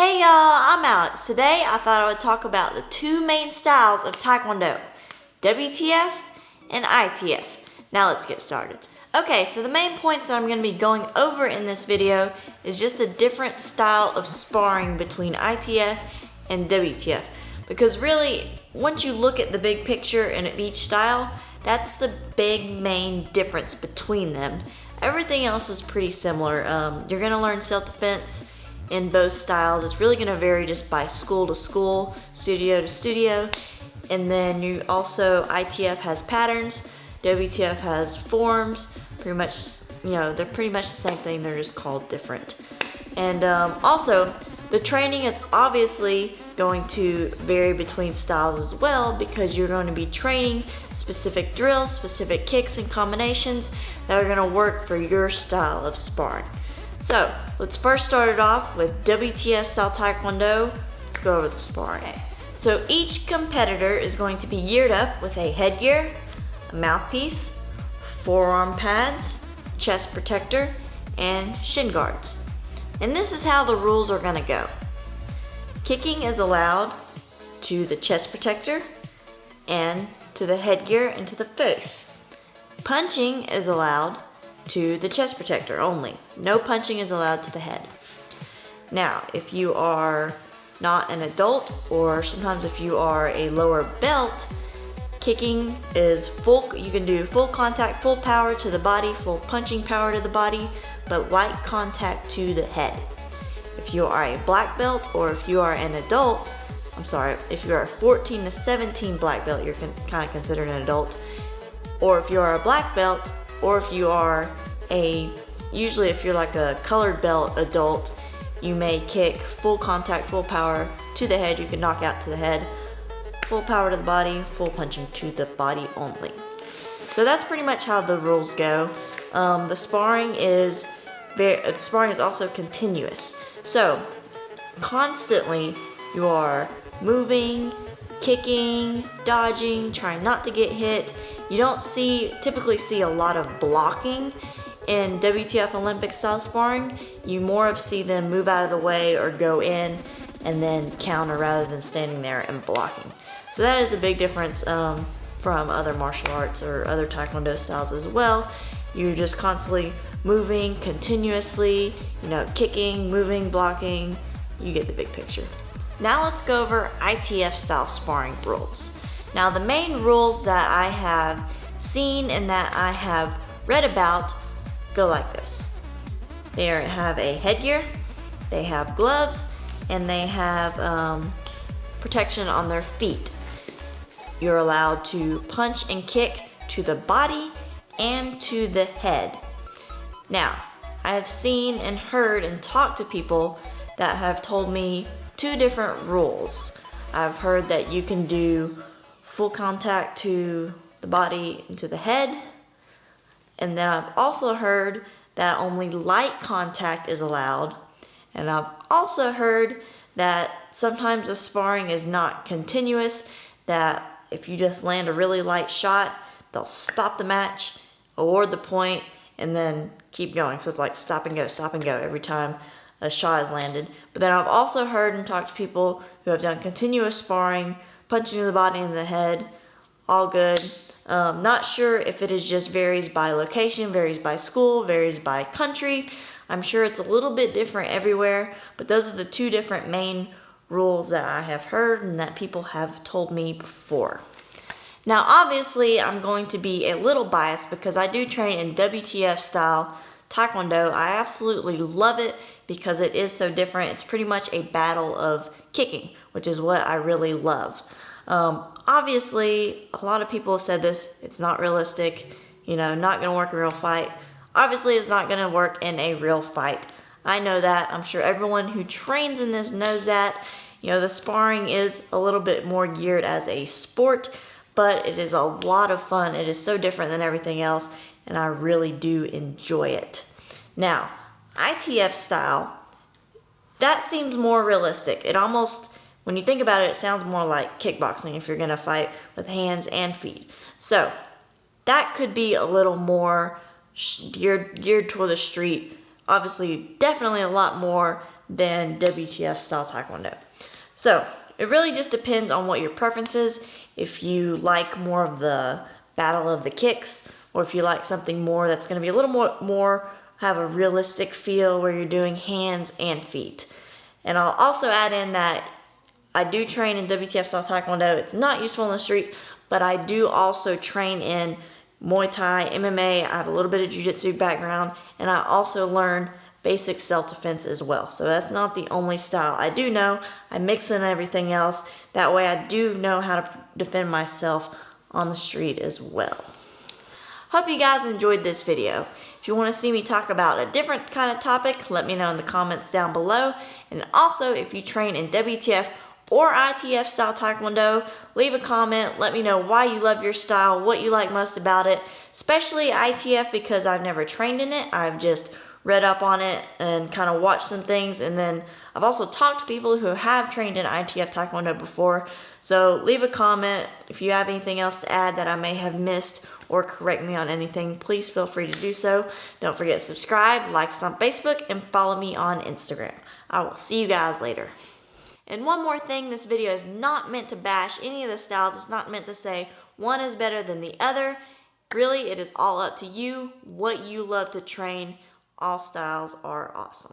Hey y'all, I'm Alex. Today I thought I would talk about the two main styles of Taekwondo, Wtf and Itf. Now let's get started. Okay, so the main points that I'm going to be going over in this video is just the different style of sparring between Itf and Wtf. Because really, once you look at the big picture and at each style, that's the big main difference between them. Everything else is pretty similar. You're going to learn self-defense in both styles. It's really going to vary just by school to school, studio to studio. And then you also, ITF has patterns, WTF has forms. Pretty much, they're pretty much the same thing, they're just called different. And also, the training is obviously going to vary between styles as well, because you're going to be training specific drills, specific kicks and combinations that are going to work for your style of sparring. So let's first start it off with Wtf Style Taekwondo. Let's go over the sparring. So each competitor is going to be geared up with a headgear, a mouthpiece, forearm pads, chest protector, and shin guards. And this is how the rules are going to go. Kicking is allowed to the chest protector and to the headgear and to the face. Punching is allowed to the chest protector only. No punching is allowed to the head. Now, if you are not an adult, or sometimes if you are a lower belt, kicking is full. You can do full contact, full power to the body, full punching power to the body, but light contact to the head. If you are a black belt, or if you are an adult, if you are a 14 to 17 black belt, you're kind of considered an adult. Or if you are a black belt, or if you are usually if you're like a colored belt adult, you may kick full contact, full power to the head. You can knock out to the head, full power to the body, full punching to the body only. So that's pretty much how the rules go. The sparring is also continuous. So constantly you are moving, kicking, dodging, trying not to get hit. You don't typically see a lot of blocking in WTF Olympic style sparring. You more see them move out of the way or go in and then counter rather than standing there and blocking. So that is a big difference from other martial arts or other Taekwondo styles as well. You're just constantly moving continuously, kicking, moving, blocking. You get the big picture. Now let's go over ITF style sparring rules. Now the main rules that I have seen and that I have read about go like this. They have a headgear, they have gloves, and they have protection on their feet. You're allowed to punch and kick to the body and to the head. Now, I have seen and heard and talked to people that have told me two different rules. I've heard that you can do full contact to the body and to the head. And then I've also heard that only light contact is allowed. And I've also heard that sometimes the sparring is not continuous, that if you just land a really light shot, they'll stop the match, award the point, and then keep going. So it's like stop and go every time a shot is landed. But then I've also heard and talked to people who have done continuous sparring, punching to the body and the head, all good. Not sure if it is just varies by location, varies by school, varies by country. I'm sure it's a little bit different everywhere, but those are the two different main rules that I have heard and that people have told me before. Now obviously I'm going to be a little biased because I do train in WTF style Taekwondo. I absolutely love it because it is so different. It's pretty much a battle of kicking, which is what I really love. Obviously, a lot of people have said this, it's not realistic, not gonna work in a real fight. Obviously, it's not gonna work in a real fight. I know that. I'm sure everyone who trains in this knows that. The sparring is a little bit more geared as a sport, but it is a lot of fun. It is so different than everything else, and I really do enjoy it. Now, ITF style, that seems more realistic. It almost, when you think about it, it sounds more like kickboxing if you're going to fight with hands and feet. So that could be a little more geared toward the street. Obviously, definitely a lot more than WTF Style Taekwondo. So it really just depends on what your preference is. If you like more of the battle of the kicks, or if you like something more that's going to be a little more have a realistic feel where you're doing hands and feet. And I'll also add in that I do train in WTF Style Taekwondo. It's not useful in the street, but I do also train in Muay Thai, MMA. I have a little bit of Jiu-Jitsu background, and I also learn basic self-defense as well. So that's not the only style I do know. I mix in everything else. That way I do know how to defend myself on the street as well. Hope you guys enjoyed this video. If you want to see me talk about a different kind of topic, let me know in the comments down below. And also, if you train in WTF or ITF Style Taekwondo, leave a comment. Let me know why you love your style, what you like most about it, especially ITF because I've never trained in it. I've just read up on it and kind of watched some things, and then I've also talked to people who have trained in ITF Taekwondo before. So leave a comment if you have anything else to add that I may have missed, or correct me on anything. Please feel free to do so. Don't forget to subscribe, like us on Facebook, and follow me on Instagram. I will see you guys later. And one more thing, this video is not meant to bash any of the styles. It's not meant to say one is better than the other. Really, it is all up to you, what you love to train. All styles are awesome.